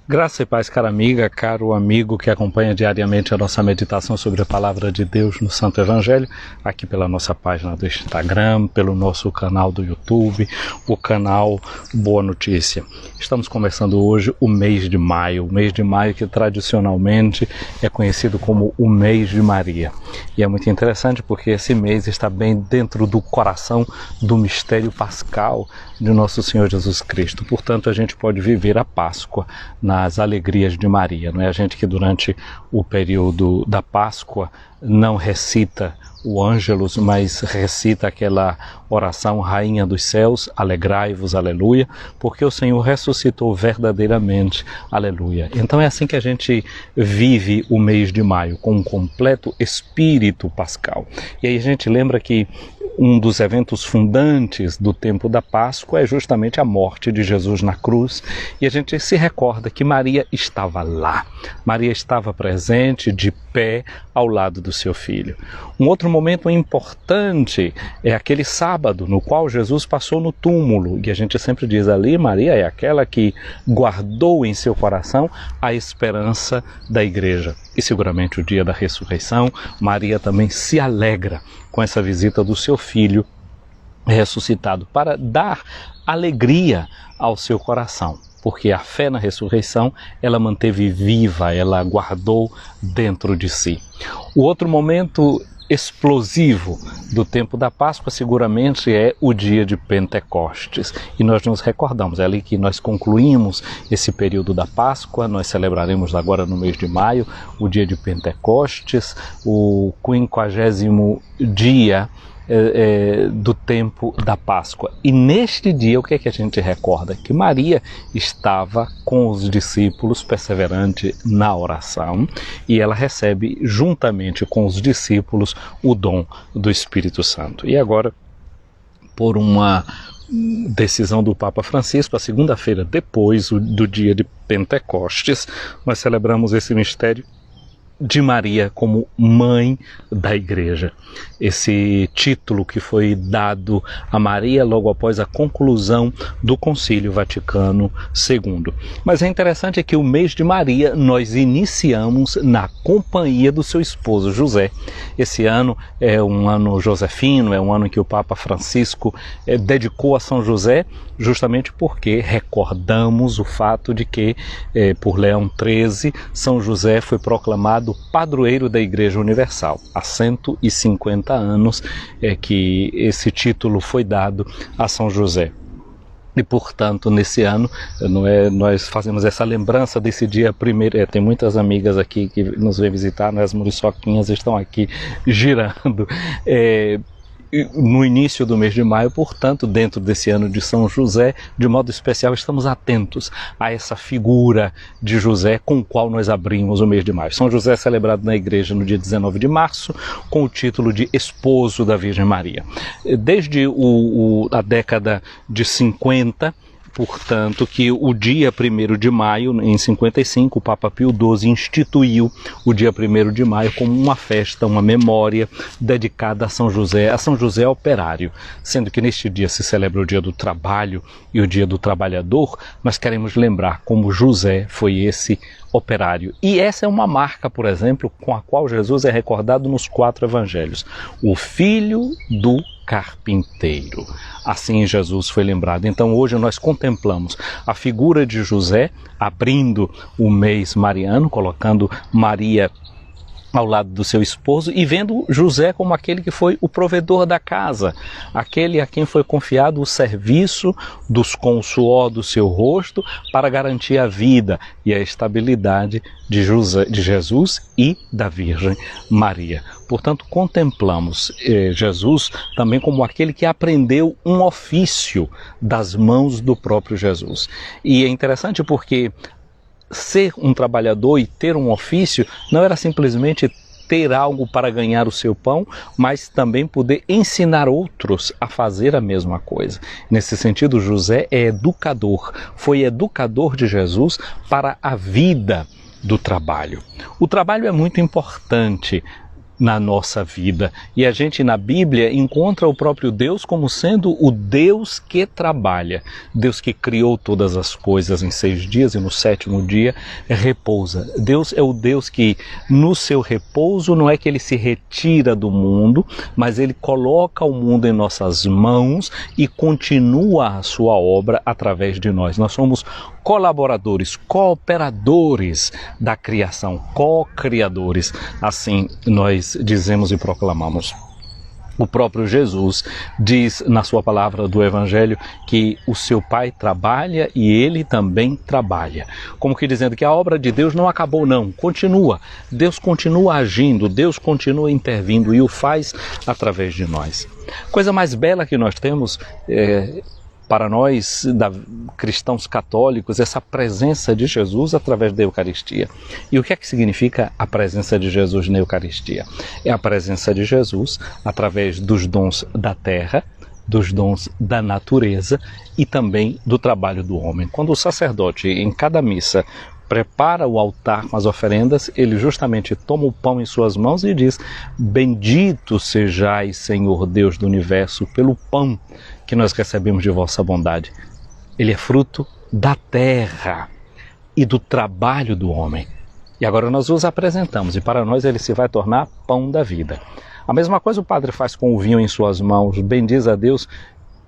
Graça e paz, cara amiga, caro amigo que acompanha diariamente a nossa meditação sobre a Palavra de Deus no Santo Evangelho, aqui pela nossa página do Instagram, pelo nosso canal do YouTube, o canal Boa Notícia. Estamos começando hoje o mês de maio que tradicionalmente é conhecido como o mês de Maria. E é muito interessante porque esse mês está bem dentro do coração do mistério pascal de nosso Senhor Jesus Cristo. Portanto, a gente pode viver a Páscoa nas alegrias de Maria. Não é a gente que durante o período da Páscoa não recita o Ângelus, mas recita aquela oração Rainha dos Céus, alegrai-vos, aleluia, porque o Senhor ressuscitou verdadeiramente, aleluia. Então é assim que a gente vive o mês de maio, com um completo espírito pascal. E aí a gente lembra que um dos eventos fundantes do tempo da Páscoa é justamente a morte de Jesus na cruz, e a gente se recorda que Maria estava lá. Maria estava presente, de pé, ao lado do seu filho. Um outro momento importante é aquele sábado no qual Jesus passou no túmulo, e a gente sempre diz ali, Maria é aquela que guardou em seu coração a esperança da igreja. E seguramente o dia da ressurreição, Maria também se alegra com essa visita do seu filho ressuscitado, para dar alegria ao seu coração, porque a fé na ressurreição ela manteve viva, ela guardou dentro de si. O outro momento explosivo do tempo da Páscoa seguramente é o dia de Pentecostes, e nós nos recordamos, é ali que nós concluímos esse período da Páscoa. Nós celebraremos agora no mês de maio o dia de Pentecostes, o 50º dia do tempo da Páscoa. E neste dia o que é que a gente recorda? Que Maria estava com os discípulos perseverante na oração, e ela recebe juntamente com os discípulos o dom do Espírito Santo. E agora, por uma decisão do Papa Francisco, a segunda-feira depois do dia de Pentecostes, nós celebramos esse mistério de Maria como mãe da igreja. Esse título que foi dado a Maria logo após a conclusão do Concílio Vaticano II. Mas é interessante que o mês de Maria nós iniciamos na companhia do seu esposo José. Esse ano é um ano josefino, é um ano em que o Papa Francisco dedicou a São José, justamente porque recordamos o fato de que, por Leão XIII, São José foi proclamado padroeiro da Igreja Universal. Há 150 anos que esse título foi dado a São José. E, portanto, nesse ano, nós fazemos essa lembrança desse dia primeiro. Tem muitas amigas aqui que nos vêm visitar, né? As muriçoquinhas estão aqui girando. No início do mês de maio, portanto, dentro desse ano de São José, de modo especial, estamos atentos a essa figura de José com o qual nós abrimos o mês de maio. São José é celebrado na igreja no dia 19 de março, com o título de esposo da Virgem Maria. Desde a década de 50, portanto, que o dia 1º de maio, em 55, o Papa Pio XII instituiu o dia 1º de maio como uma festa, uma memória dedicada a São José operário. Sendo que neste dia se celebra o dia do trabalho e o dia do trabalhador, nós queremos lembrar como José foi esse operário. E essa é uma marca, por exemplo, com a qual Jesus é recordado nos 4 evangelhos. O filho do carpinteiro. Assim Jesus foi lembrado. Então hoje nós contemplamos a figura de José, abrindo o mês mariano, colocando Maria ao lado do seu esposo e vendo José como aquele que foi o provedor da casa, aquele a quem foi confiado o serviço com o suor do seu rosto para garantir a vida e a estabilidade de Jesus e da Virgem Maria. Portanto, contemplamos Jesus também como aquele que aprendeu um ofício das mãos do próprio Jesus. E é interessante porque ser um trabalhador e ter um ofício não era simplesmente ter algo para ganhar o seu pão, mas também poder ensinar outros a fazer a mesma coisa. Nesse sentido, José é educador, foi educador de Jesus para a vida do trabalho. O trabalho é muito importante na nossa vida. E a gente na Bíblia encontra o próprio Deus como sendo o Deus que trabalha. Deus que criou todas as coisas em 6 dias e no 7º dia repousa. Deus é o Deus que no seu repouso não é que ele se retira do mundo, mas ele coloca o mundo em nossas mãos e continua a sua obra através de nós. Nós somos colaboradores, cooperadores da criação, co-criadores. Assim nós dizemos e proclamamos. O próprio Jesus diz na sua palavra do Evangelho que o seu Pai trabalha e ele também trabalha. Como que dizendo que a obra de Deus não acabou não, continua. Deus continua agindo, Deus continua intervindo e o faz através de nós. Coisa mais bela que nós temos para nós, cristãos católicos, essa presença de Jesus através da Eucaristia. E o que é que significa a presença de Jesus na Eucaristia? É a presença de Jesus através dos dons da terra, dos dons da natureza e também do trabalho do homem. Quando o sacerdote, em cada missa, prepara o altar com as oferendas, ele justamente toma o pão em suas mãos e diz: bendito sejais, Senhor Deus do universo, pelo pão que nós recebemos de vossa bondade. Ele é fruto da terra e do trabalho do homem. E agora nós os apresentamos e para nós ele se vai tornar pão da vida. A mesma coisa o padre faz com o vinho em suas mãos, bendiz a Deus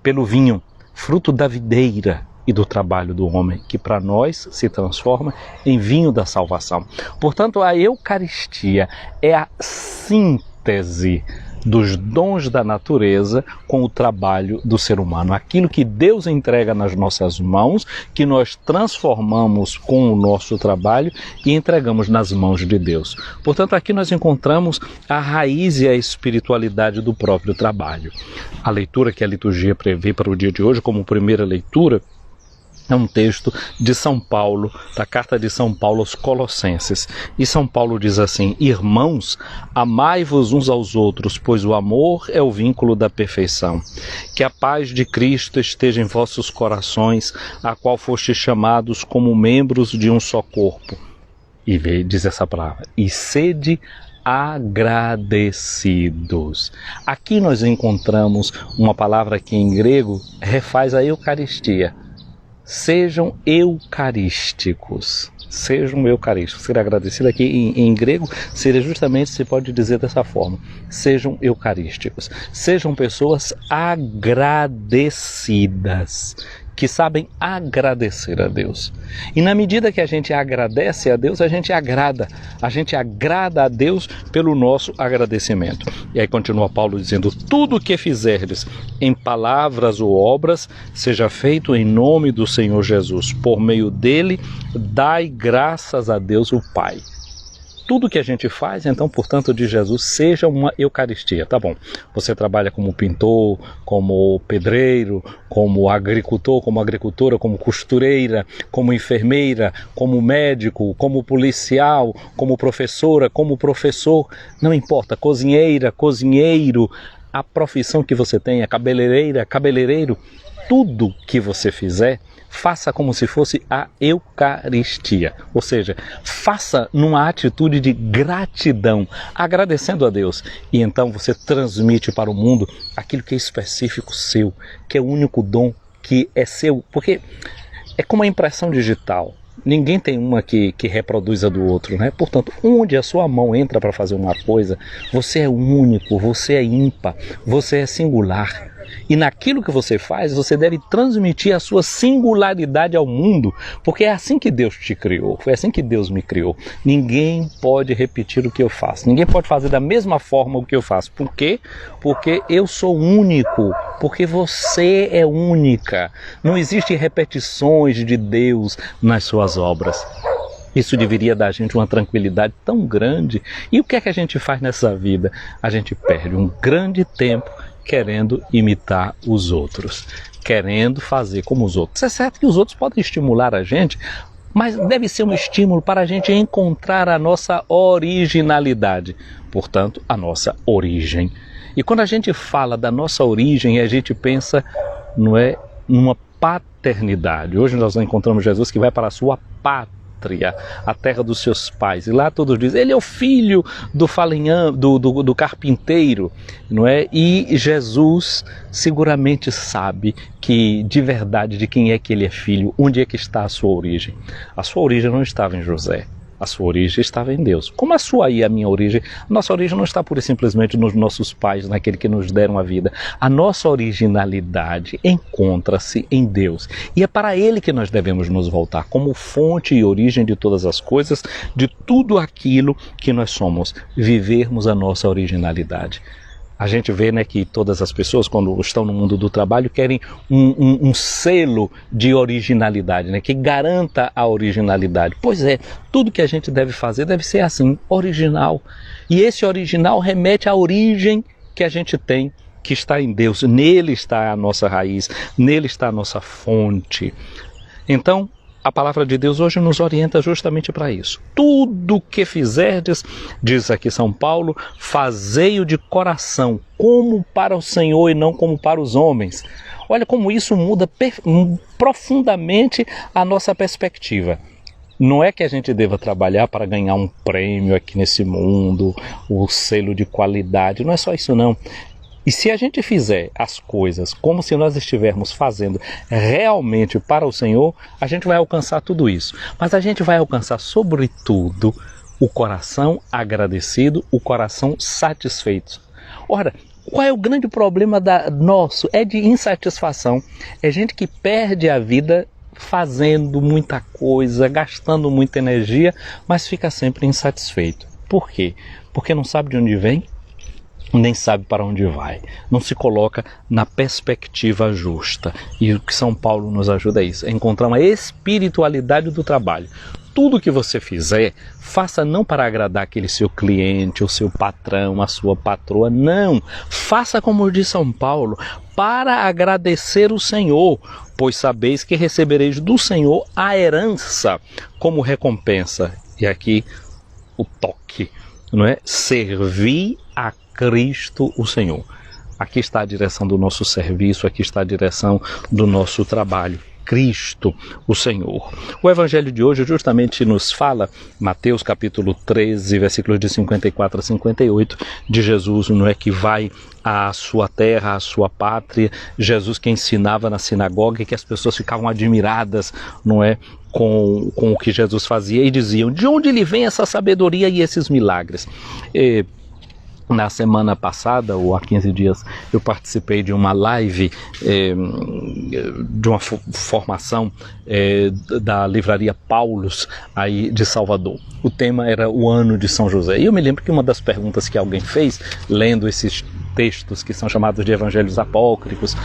pelo vinho, fruto da videira e do trabalho do homem, que para nós se transforma em vinho da salvação. Portanto, a Eucaristia é a síntese dos dons da natureza com o trabalho do ser humano. Aquilo que Deus entrega nas nossas mãos, que nós transformamos com o nosso trabalho e entregamos nas mãos de Deus. Portanto, aqui nós encontramos a raiz e a espiritualidade do próprio trabalho. A leitura que a liturgia prevê para o dia de hoje, como primeira leitura, é um texto de São Paulo, da carta de São Paulo aos Colossenses. E São Paulo diz assim: irmãos, amai-vos uns aos outros, pois o amor é o vínculo da perfeição. Que a paz de Cristo esteja em vossos corações, a qual fostes chamados como membros de um só corpo. E diz essa palavra: e sede agradecidos. Aqui nós encontramos uma palavra que em grego refaz a Eucaristia. Sejam eucarísticos. Sejam eucarísticos. Ser agradecido aqui em grego seria justamente, se pode dizer dessa forma: sejam eucarísticos. Sejam pessoas agradecidas, que sabem agradecer a Deus. E na medida que a gente agradece a Deus, a gente agrada a Deus pelo nosso agradecimento. E aí continua Paulo dizendo: tudo o que fizerdes em palavras ou obras, seja feito em nome do Senhor Jesus. Por meio dele, dai graças a Deus o Pai. Tudo que a gente faz, então, portanto, de Jesus, seja uma Eucaristia. Tá bom, você trabalha como pintor, como pedreiro, como agricultor, como agricultora, como costureira, como enfermeira, como médico, como policial, como professora, como professor, não importa, cozinheira, cozinheiro, a profissão que você tenha, cabeleireira, cabeleireiro, tudo que você fizer, faça como se fosse a Eucaristia, ou seja, faça numa atitude de gratidão, agradecendo a Deus, e então você transmite para o mundo aquilo que é específico seu, que é o único dom que é seu, porque é como a impressão digital. Ninguém tem uma que reproduz a do outro, né? Portanto, onde a sua mão entra para fazer uma coisa, você é único, você é ímpar, você é singular. E naquilo que você faz, você deve transmitir a sua singularidade ao mundo, porque é assim que Deus te criou, foi assim que Deus me criou. Ninguém pode repetir o que eu faço, ninguém pode fazer da mesma forma o que eu faço. Por quê? Porque eu sou único, porque você é única. Não existem repetições de Deus nas suas obras. Isso deveria dar a gente uma tranquilidade tão grande. E o que é que a gente faz nessa vida? A gente perde um grande tempo querendo imitar os outros, querendo fazer como os outros. É certo que os outros podem estimular a gente, mas deve ser um estímulo para a gente encontrar a nossa originalidade, portanto, a nossa origem. E quando a gente fala da nossa origem, a gente pensa, não é, numa paternidade. Hoje nós encontramos Jesus que vai para a sua pátria. pátria, a terra dos seus pais. E lá todos dizem, ele é o filho do do carpinteiro, não é? E Jesus seguramente sabe que, de verdade, de quem é que ele é filho, onde é que está a sua origem. A sua origem não estava em José. A sua origem estava em Deus. Como a sua e a minha origem, a nossa origem não está pura e simplesmente nos nossos pais, naquele que nos deram a vida. A nossa originalidade encontra-se em Deus. E é para Ele que nós devemos nos voltar, como fonte e origem de todas as coisas, de tudo aquilo que nós somos, vivermos a nossa originalidade. A gente vê, né, que todas as pessoas, quando estão no mundo do trabalho, querem um selo de originalidade, né, que garanta a originalidade. Pois é, tudo que a gente deve fazer deve ser assim, original. E esse original remete à origem que a gente tem, que está em Deus. Nele está a nossa raiz, nele está a nossa fonte. Então, a palavra de Deus hoje nos orienta justamente para isso. Tudo que fizerdes, diz aqui São Paulo, fazei-o de coração, como para o Senhor e não como para os homens. Olha como isso muda profundamente a nossa perspectiva. Não é que a gente deva trabalhar para ganhar um prêmio aqui nesse mundo, o selo de qualidade, não é só isso não. E se a gente fizer as coisas como se nós estivermos fazendo realmente para o Senhor, a gente vai alcançar tudo isso. Mas a gente vai alcançar, sobretudo, o coração agradecido, o coração satisfeito. Ora, qual é o grande problema nosso? É de insatisfação. É gente que perde a vida fazendo muita coisa, gastando muita energia, mas fica sempre insatisfeito. Por quê? Porque não sabe de onde vem, nem sabe para onde vai, não se coloca na perspectiva justa. E o que São Paulo nos ajuda é isso, é encontrar uma espiritualidade do trabalho. Tudo que você fizer, faça não para agradar aquele seu cliente, o seu patrão, a sua patroa, não. Faça como diz São Paulo, para agradecer o Senhor, pois sabeis que recebereis do Senhor a herança como recompensa. E aqui o toque, não é? Servir a Cristo o Senhor. Aqui está a direção do nosso serviço, aqui está a direção do nosso trabalho. Cristo o Senhor. O Evangelho de hoje justamente nos fala, Mateus capítulo 13, versículos de 54 a 58, de Jesus, não é, que vai à sua terra, à sua pátria, Jesus que ensinava na sinagoga e que as pessoas ficavam admiradas, não é, com o que Jesus fazia e diziam, de onde lhe vem essa sabedoria e esses milagres? Na semana passada, ou há 15 dias, eu participei de uma live, de uma formação da livraria Paulus, aí de Salvador. O tema era o ano de São José. E eu me lembro que uma das perguntas que alguém fez, lendo esses textos que são chamados de evangelhos apócrifos,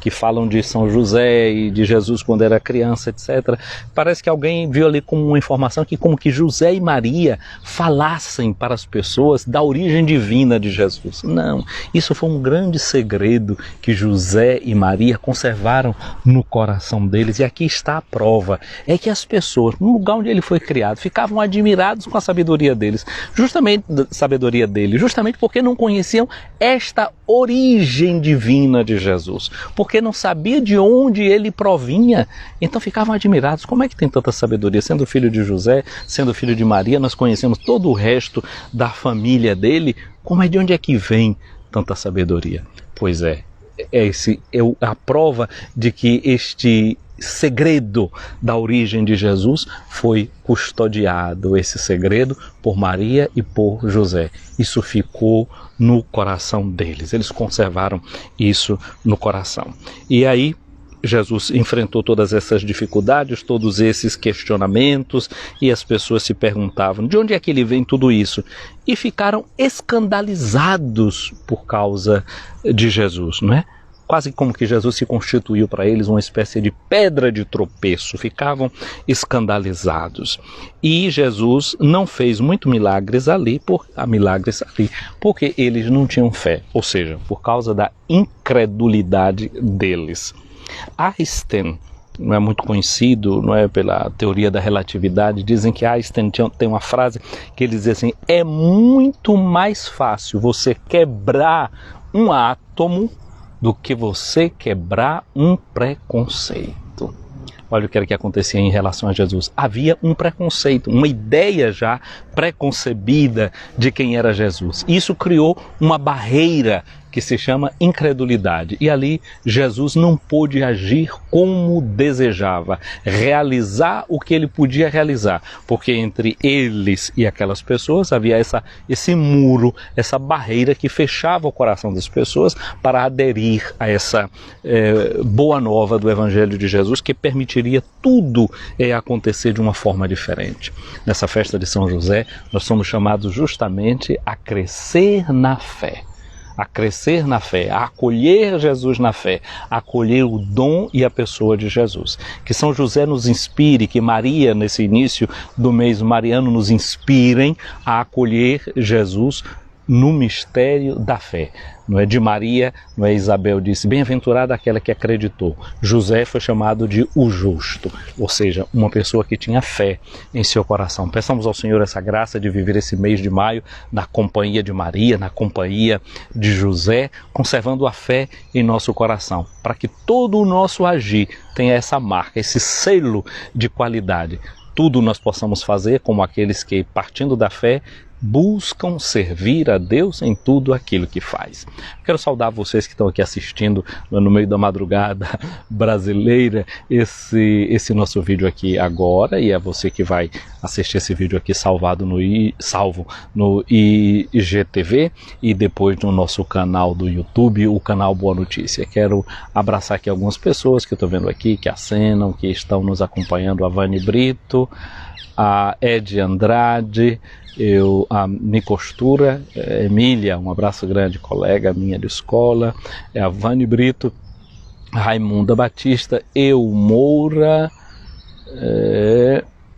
que falam de São José e de Jesus quando era criança, etc. Parece que alguém viu ali como uma informação que como que José e Maria falassem para as pessoas da origem divina de Jesus. Não, isso foi um grande segredo que José e Maria conservaram no coração deles. E aqui está a prova, é que as pessoas, no lugar onde ele foi criado, ficavam admirados com a sabedoria deles, justamente porque não conheciam esta origem divina de Jesus, porque não sabia de onde ele provinha, então ficavam admirados. Como é que tem tanta sabedoria? Sendo filho de José, sendo filho de Maria, nós conhecemos todo o resto da família dele, de onde é que vem tanta sabedoria? Pois é a prova de que este segredo da origem de Jesus foi custodiado, esse segredo, por Maria e por José. Isso ficou no coração deles, eles conservaram isso no coração. E aí Jesus enfrentou todas essas dificuldades, todos esses questionamentos, e as pessoas se perguntavam de onde é que ele vem tudo isso, e ficaram escandalizados por causa de Jesus, não é? Quase como que Jesus se constituiu para eles uma espécie de pedra de tropeço, ficavam escandalizados. E Jesus não fez muitos milagres ali, porque eles não tinham fé, ou seja, por causa da incredulidade deles. Einstein, não é muito conhecido, não é, pela teoria da relatividade, dizem que Einstein tem uma frase que ele diz assim: é muito mais fácil você quebrar um átomo do que você quebrar um preconceito. olha o que era que acontecia em relação a Jesus. Havia um preconceito, uma ideia já preconcebida de quem era Jesus. Isso criou uma barreira que se chama incredulidade. E ali Jesus não pôde agir como desejava, realizar o que ele podia realizar, porque entre eles e aquelas pessoas havia esse muro, essa barreira que fechava o coração das pessoas para aderir a essa boa nova do Evangelho de Jesus, que permitiria tudo acontecer de uma forma diferente. Nessa festa de São José, nós somos chamados justamente a crescer na fé. A crescer na fé, a acolher Jesus na fé, a acolher o dom e a pessoa de Jesus. Que São José nos inspire, que Maria, nesse início do mês mariano, nos inspirem a acolher Jesus no mistério da fé. Não é de Maria, não é Isabel disse, bem-aventurada aquela que acreditou. José foi chamado de o justo, ou seja, uma pessoa que tinha fé em seu coração. Peçamos ao Senhor essa graça de viver esse mês de maio na companhia de Maria, na companhia de José, conservando a fé em nosso coração, para que todo o nosso agir tenha essa marca, esse selo de qualidade. Tudo nós possamos fazer como aqueles que, partindo da fé, buscam servir a Deus em tudo aquilo que faz. Quero saudar vocês que estão aqui assistindo no meio da madrugada brasileira esse nosso vídeo aqui agora, e é você que vai assistir esse vídeo aqui salvo no IGTV e depois no nosso canal do YouTube, o canal Boa Notícia. Quero abraçar aqui algumas pessoas que eu estou vendo aqui, que acenam, que estão nos acompanhando, a Vani Brito, a Ed Andrade, a Mi Costura, Emília, um abraço grande, colega minha de escola, a Vani Brito, Raimunda Batista, Moura,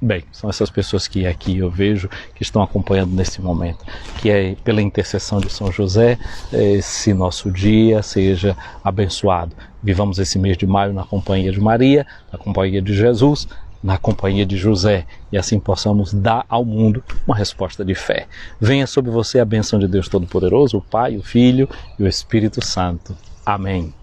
bem, são essas pessoas que aqui eu vejo que estão acompanhando nesse momento, que é pela intercessão de São José, esse nosso dia seja abençoado. Vivamos esse mês de maio na companhia de Maria, na companhia de Jesus, na companhia de José, e assim possamos dar ao mundo uma resposta de fé. Venha sobre você a bênção de Deus Todo-Poderoso, o Pai, o Filho e o Espírito Santo. Amém.